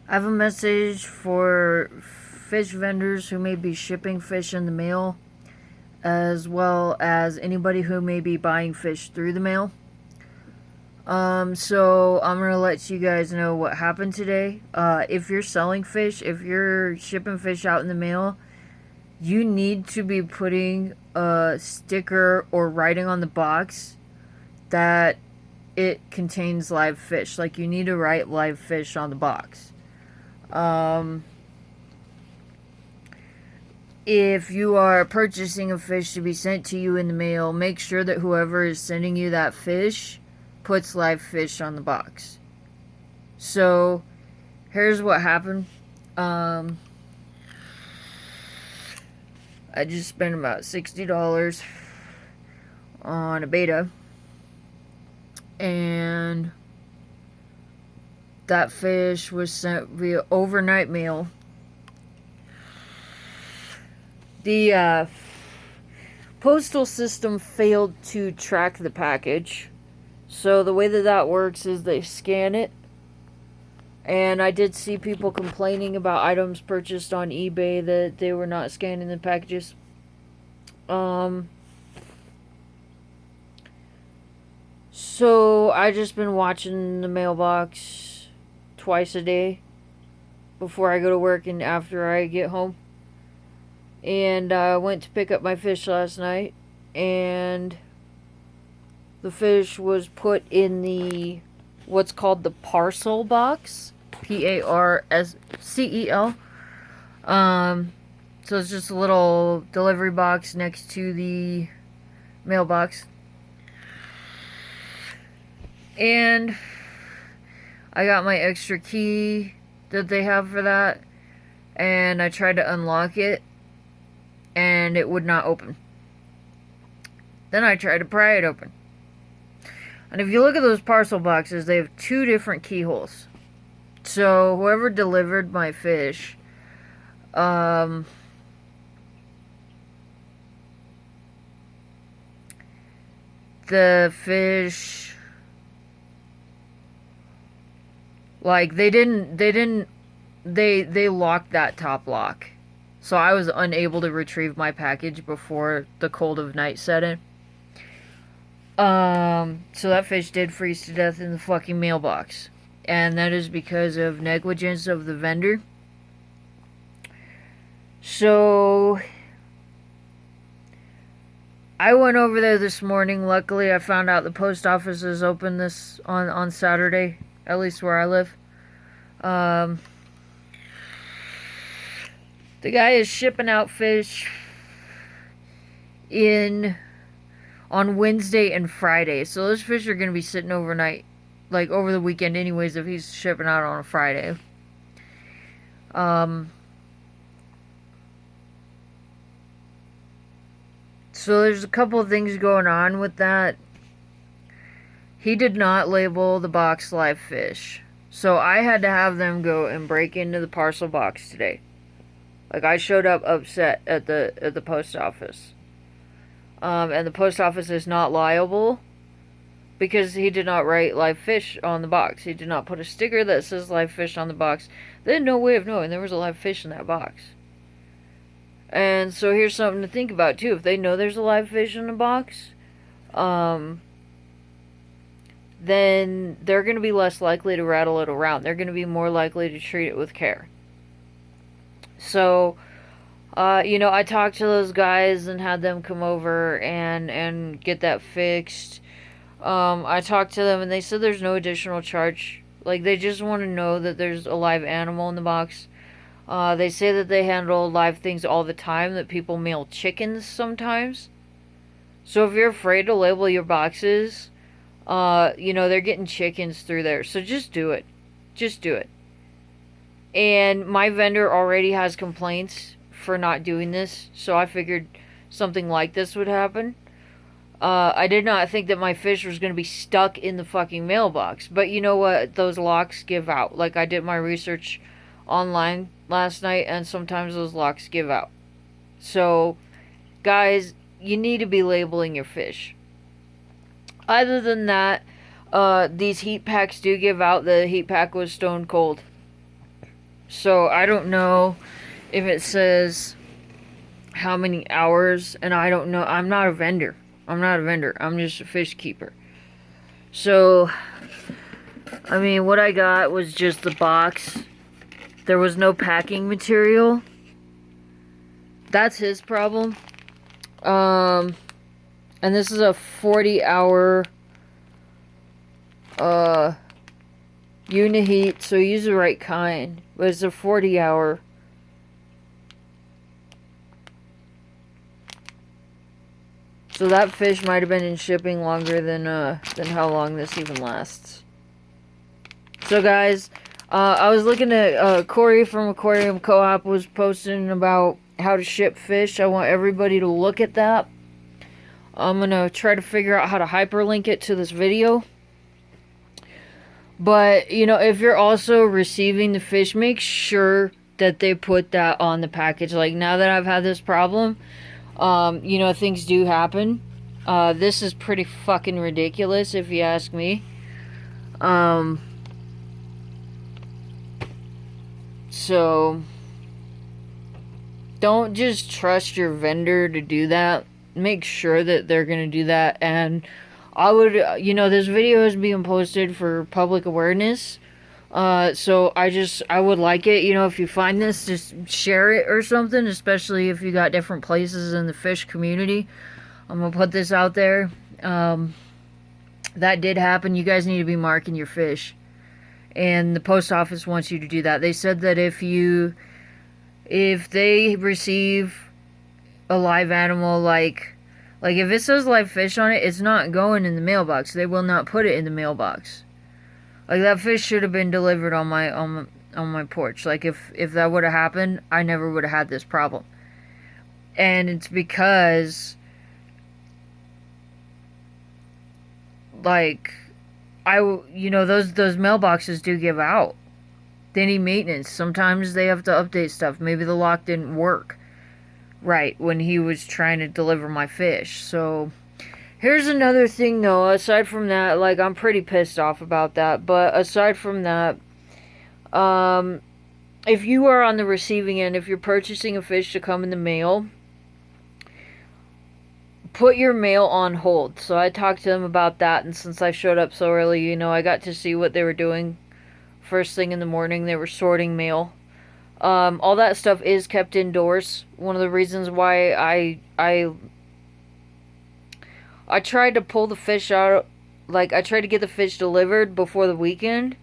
I have a message for fish vendors who may be shipping fish in the mail, as well as anybody who may be buying fish through the mail. So I'm gonna let you guys know what happened today. If you're selling fish, if you're shipping fish out in the mail, you need to be putting a sticker or writing on the box that it contains live fish. Like, you need to write live fish on the box. Um, if you are purchasing a fish to be sent to you in the mail, make sure that whoever is sending you that fish puts live fish on the box. So, here's what happened. Um, I just spent about $60 on a Betta, and that fish was sent via overnight mail. The postal system failed to track the package. So the way that works is they scan it. And I did see people complaining about items purchased on eBay that they were not scanning the packages. So I just been watching the mailbox twice a day before I go to work and after I get home. And I went to pick up my fish last night, and the fish was put in the what's called the parcel box, PARCEL. So it's just a little delivery box next to the mailbox, and I got my extra key that they have for that, and I tried to unlock it, and it would not open. Then I tried to pry it open. And if you look at those parcel boxes, they have two different keyholes. So whoever delivered my fish, the fish, like, they locked that top lock. So I was unable to retrieve my package before the cold of night set in. So that fish did freeze to death in the fucking mailbox. And that is because of negligence of the vendor. So I went over there this morning. Luckily, I found out the post office is open this on Saturday, at least where I live. The guy is shipping out fish on Wednesday and Friday. So those fish are going to be sitting overnight, like over the weekend anyways, if he's shipping out on a Friday. So there's a couple of things going on with that. He did not label the box live fish. So I had to have them go and break into the parcel box today. Like, I showed up upset at the post office. And the post office is not liable because he did not write live fish on the box. He did not put a sticker that says live fish on the box. They had no way of knowing there was a live fish in that box. And so here's something to think about too. If they know there's a live fish in the box, then they're going to be less likely to rattle it around. They're going to be more likely to treat it with care. So, I talked to those guys and had them come over and get that fixed. I talked to them and they said there's no additional charge. Like, they just want to know that there's a live animal in the box. They say that they handle live things all the time, that people mail chickens sometimes. So if you're afraid to label your boxes, they're getting chickens through there. So just do it. Just do it. And my vendor already has complaints for not doing this, so I figured something like this would happen. I did not think that my fish was going to be stuck in the fucking mailbox. But you know what? Those locks give out. Like, I did my research online last night, and sometimes those locks give out. So, guys, you need to be labeling your fish. Other than that, these heat packs do give out. The heat pack was stone cold. So I don't know if it says how many hours, and I don't know. I'm not a vendor. I'm just a fish keeper. So, I mean, what I got was just the box. There was no packing material. That's his problem. And this is a 40-hour unit heat, so use the right kind. But it's a 40-hour. So that fish might have been in shipping longer than how long this even lasts. So guys, I was looking at Corey from Aquarium Co-op was posting about how to ship fish. I want everybody to look at that. I'm gonna try to figure out how to hyperlink it to this video. But you know, if you're also receiving the fish, make sure that they put that on the package. Like now that I've had this problem, you know, things do happen. This is pretty fucking ridiculous if you ask me. So don't just trust your vendor to do that. Make sure that they're gonna do that. And I would, you know, this video is being posted for public awareness. So I would like it, you know, if you find this, just share it or something, especially if you got different places in the fish community. I'm gonna put this out there. That did happen. You guys need to be marking your fish. And the post office wants you to do that. They said that if they receive a live animal, like if it says live fish on it, it's not going in the mailbox. They will not put it in the mailbox. Like that fish should have been delivered on my porch. Like if that would have happened, I never would have had this problem. And it's because like you know, those mailboxes do give out. They need maintenance. Sometimes they have to update stuff. Maybe the lock didn't work right when he was trying to deliver my fish. So here's another thing though, aside from that, like I'm pretty pissed off about that, but aside from that, if you are on the receiving end, if you're purchasing a fish to come in the mail, put your mail on hold. So I talked to them about that, and since I showed up so early, you know, I got to see what they were doing first thing in the morning. They were sorting mail. All that stuff is kept indoors. One of the reasons why I tried to pull the fish out, like I tried to get the fish delivered before the weekend,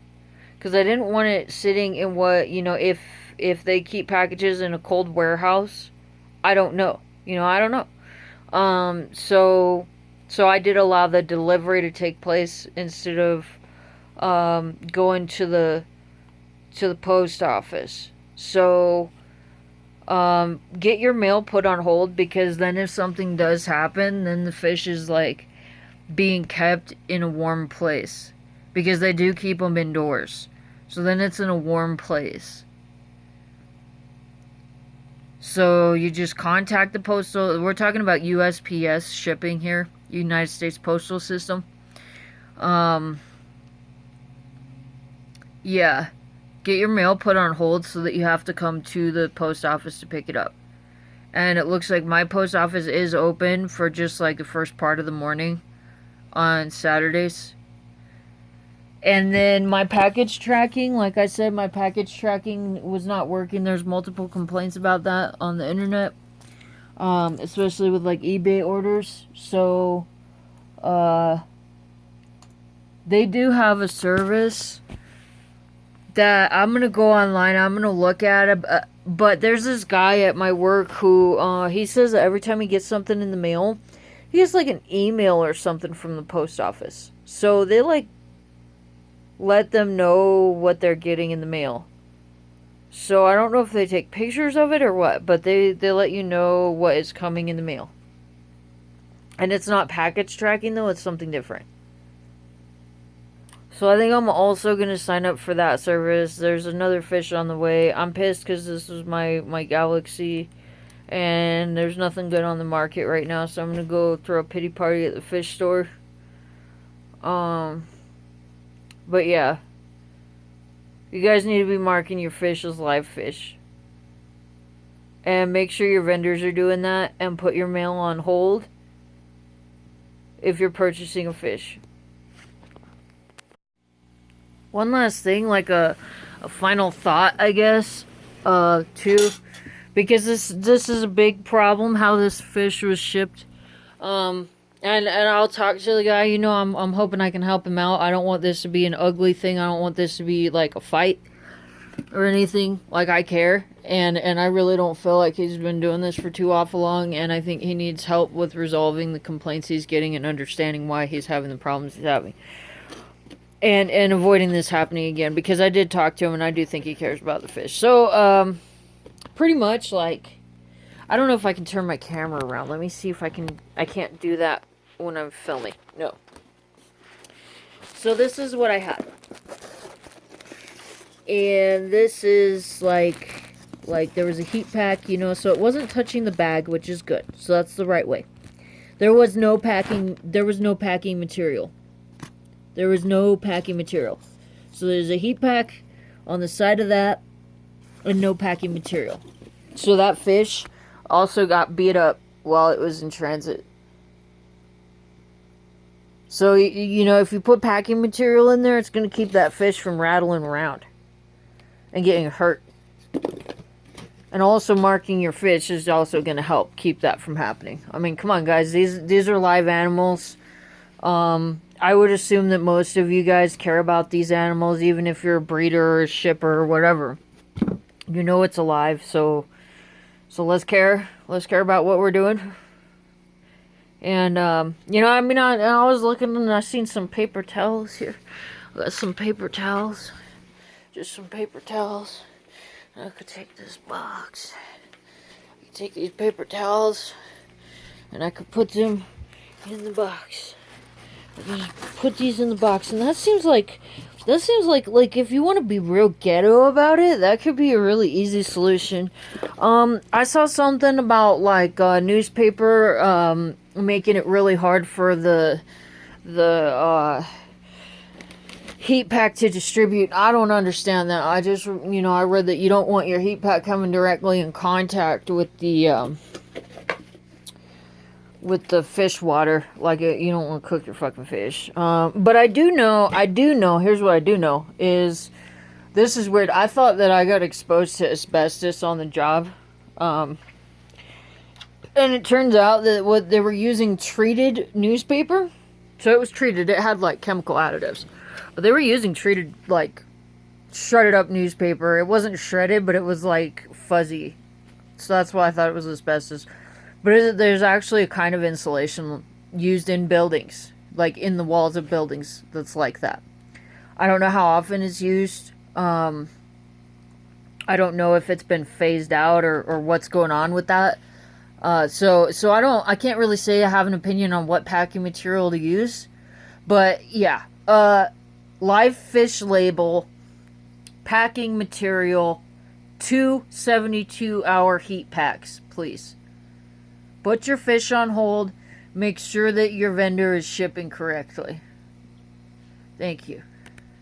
because I didn't want it sitting in what, you know, if they keep packages in a cold warehouse, I don't know. You know, I don't know. So I did allow the delivery to take place instead of going to the post office. So get your mail put on hold, because then if something does happen, then the fish is like being kept in a warm place, because they do keep them indoors. So then it's in a warm place. So you just contact the postal. We're talking about USPS shipping here, United States Postal System. Yeah. Get your mail put on hold so that you have to come to the post office to pick it up. And it looks like my post office is open for just like the first part of the morning on Saturdays. And then my package tracking, like I said, my package tracking was not working. There's multiple complaints about that on the internet, especially with like eBay orders. So they do have a service that I'm gonna go online, I'm gonna look at it, but there's this guy at my work who he says that every time he gets something in the mail, he gets like an email or something from the post office. So they like let them know what they're getting in the mail. So I don't know if they take pictures of it or what, but they let you know what is coming in the mail. And it's not package tracking though, it's something different. So I think I'm also going to sign up for that service. There's another fish on the way. I'm pissed because this was my Galaxy, and there's nothing good on the market right now, so I'm going to go throw a pity party at the fish store. But yeah. You guys need to be marking your fish as live fish. And make sure your vendors are doing that, and put your mail on hold if you're purchasing a fish. One last thing, like a final thought, I guess, too, because this is a big problem, how this fish was shipped. And I'll talk to the guy. You know, I'm hoping I can help him out. I don't want this to be an ugly thing. I don't want this to be like a fight or anything. Like, I care, and I really don't feel like he's been doing this for too awful long. And I think he needs help with resolving the complaints he's getting and understanding why he's having the problems he's having, and avoiding this happening again. Because I did talk to him, and I do think he cares about the fish. So pretty much, like, I don't know if I can turn my camera around. Let me see if I can. I can't do that when I'm filming. No. So this is what I had. And this is like there was a heat pack, you know, so it wasn't touching the bag, which is good. So that's the right way. There was no packing material. There was no packing material. So there's a heat pack on the side of that and no packing material. So that fish also got beat up while it was in transit. So, you know, if you put packing material in there, it's going to keep that fish from rattling around and getting hurt. And also marking your fish is also going to help keep that from happening. I mean, come on, guys. These are live animals. I would assume that most of you guys care about these animals, even if you're a breeder or a shipper or whatever. You know it's alive, so let's care. Let's care about what we're doing. And, you know, I mean, I was looking and I seen some paper towels here. I got some paper towels. Just some paper towels. And I could take this box. I could take these paper towels. And I could put them in the box. I just put these in the box. And that seems like if you want to be real ghetto about it, that could be a really easy solution. I saw something about like newspaper making it really hard for the heat pack to distribute. I don't understand that. I just, you know, I read that you don't want your heat pack coming directly in contact with the fish water. Like, you don't want to cook your fucking fish. But I do know, here's what I do know, is, this is weird. I thought that I got exposed to asbestos on the job. And it turns out that what they were using treated newspaper. So it was treated. It had, like, chemical additives. But they were using treated, like, shredded up newspaper. It wasn't shredded, but it was, like, fuzzy. So that's why I thought it was asbestos. But there's actually a kind of insulation used in buildings, like in the walls of buildings, that's like that. I don't know how often it's used. I don't know if it's been phased out or what's going on with that. So I can't really say I have an opinion on what packing material to use. But yeah, live fish label, packing material, 2 72-hour heat packs, please. Put your fish on hold. Make sure that your vendor is shipping correctly. Thank you.